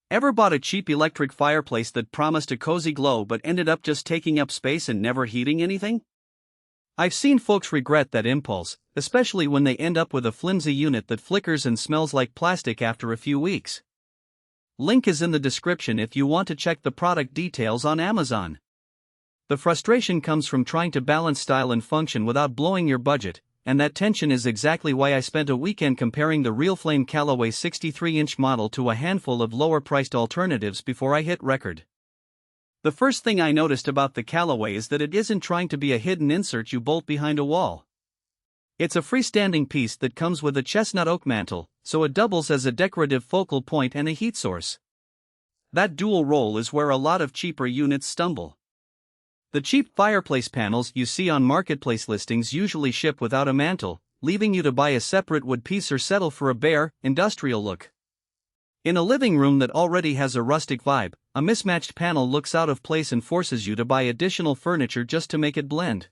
Ever bought a cheap electric fireplace that promised a cozy glow but ended up just taking up space and never heating anything? I've seen folks regret that impulse, especially when they end up with a flimsy unit that flickers and smells like plastic after a few weeks. Link is in the description if you want to check the product details on Amazon. The frustration comes from trying to balance style and function without blowing your budget, and that tension is exactly why I spent a weekend comparing the real-flame Callaway 63-inch model to a handful of lower-priced alternatives before I hit record. The first thing I noticed about the Callaway is that it isn't trying to be a hidden insert you bolt behind a wall. It's a freestanding piece that comes with a chestnut oak mantel, so it doubles as a decorative focal point and a heat source. That dual role is where a lot of cheaper units stumble. The cheap fireplace panels you see on marketplace listings usually ship without a mantel, leaving you to buy a separate wood piece or settle for a bare, industrial look. In a living room that already has a rustic vibe, a mismatched panel looks out of place and forces you to buy additional furniture just to make it blend.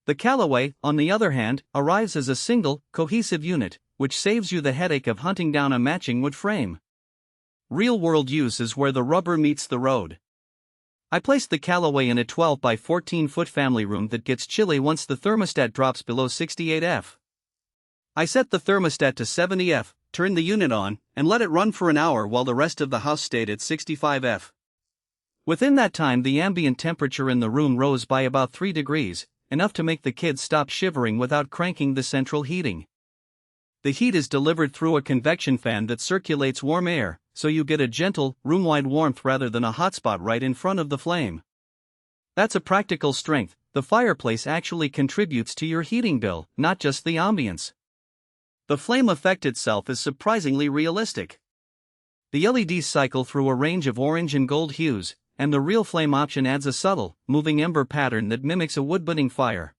The Callaway, on the other hand, arrives as a single, cohesive unit, which saves you the headache of hunting down a matching wood frame. Real-world use is where the rubber meets the road. I placed the Callaway in a 12 by 14 foot family room that gets chilly once the thermostat drops below 68 F. I set the thermostat to 70 F, turned the unit on, and let it run for an hour while the rest of the house stayed at 65 F. Within that time, the ambient temperature in the room rose by about 3 degrees, enough to make the kids stop shivering without cranking the central heating. The heat is delivered through a convection fan that circulates warm air, so you get a gentle, room-wide warmth rather than a hotspot right in front of the flame. That's a practical strength. The fireplace actually contributes to your heating bill, not just the ambience. The flame effect itself is surprisingly realistic. The LEDs cycle through a range of orange and gold hues, and the real flame option adds a subtle, moving ember pattern that mimics a wood-burning fire.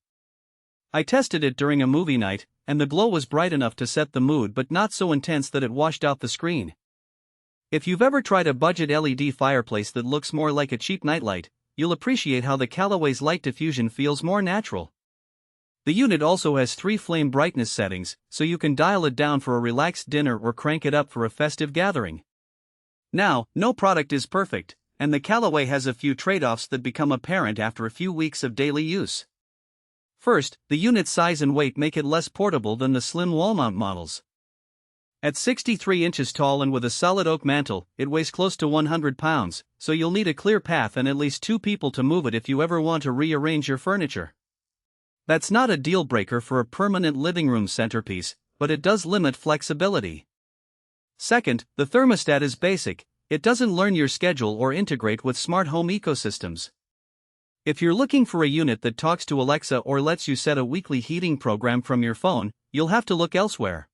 I tested it during a movie night, and the glow was bright enough to set the mood but not so intense that it washed out the screen. If you've ever tried a budget LED fireplace that looks more like a cheap nightlight, you'll appreciate how the Callaway's light diffusion feels more natural. The unit also has 3 flame brightness settings, so you can dial it down for a relaxed dinner or crank it up for a festive gathering. Now, no product is perfect, and the Callaway has a few trade-offs that become apparent after a few weeks of daily use. First, the unit's size and weight make it less portable than the slim wall-mount models. At 63 inches tall and with a solid oak mantel, it weighs close to 100 pounds, so you'll need a clear path and at least 2 people to move it if you ever want to rearrange your furniture. That's not a deal-breaker for a permanent living room centerpiece, but it does limit flexibility. Second, the thermostat is basic. It doesn't learn your schedule or integrate with smart home ecosystems. If you're looking for a unit that talks to Alexa or lets you set a weekly heating program from your phone, you'll have to look elsewhere.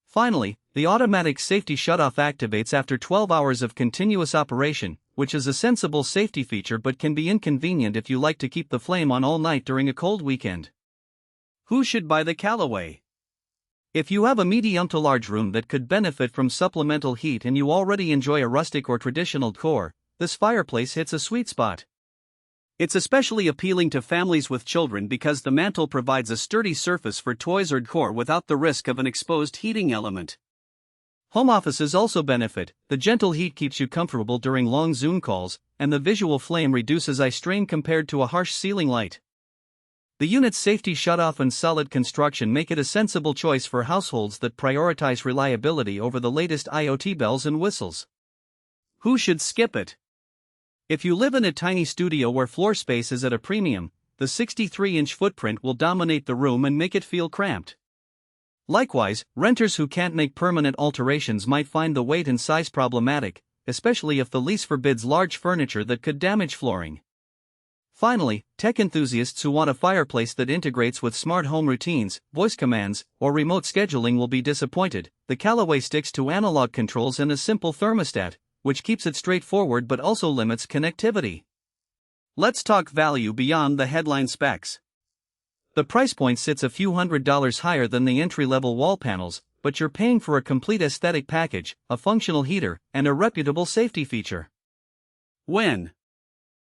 Finally, the automatic safety shutoff activates after 12 hours of continuous operation, which is a sensible safety feature but can be inconvenient if you like to keep the flame on all night during a cold weekend. Who should buy the Callaway? If you have a medium to large room that could benefit from supplemental heat and you already enjoy a rustic or traditional decor, this fireplace hits a sweet spot. It's especially appealing to families with children because the mantel provides a sturdy surface for toys or decor without the risk of an exposed heating element. Home offices also benefit. The gentle heat keeps you comfortable during long Zoom calls, and the visual flame reduces eye strain compared to a harsh ceiling light. The unit's safety shutoff and solid construction make it a sensible choice for households that prioritize reliability over the latest IoT bells and whistles. Who should skip it? If you live in a tiny studio where floor space is at a premium, the 63-inch footprint will dominate the room and make it feel cramped. Likewise, renters who can't make permanent alterations might find the weight and size problematic, especially if the lease forbids large furniture that could damage flooring. Finally, tech enthusiasts who want a fireplace that integrates with smart home routines, voice commands, or remote scheduling will be disappointed. The Callaway sticks to analog controls and a simple thermostat, which keeps it straightforward but also limits connectivity. Let's talk value beyond the headline specs. The price point sits a few $100s higher than the entry-level wall panels, but you're paying for a complete aesthetic package, a functional heater, and a reputable safety feature. When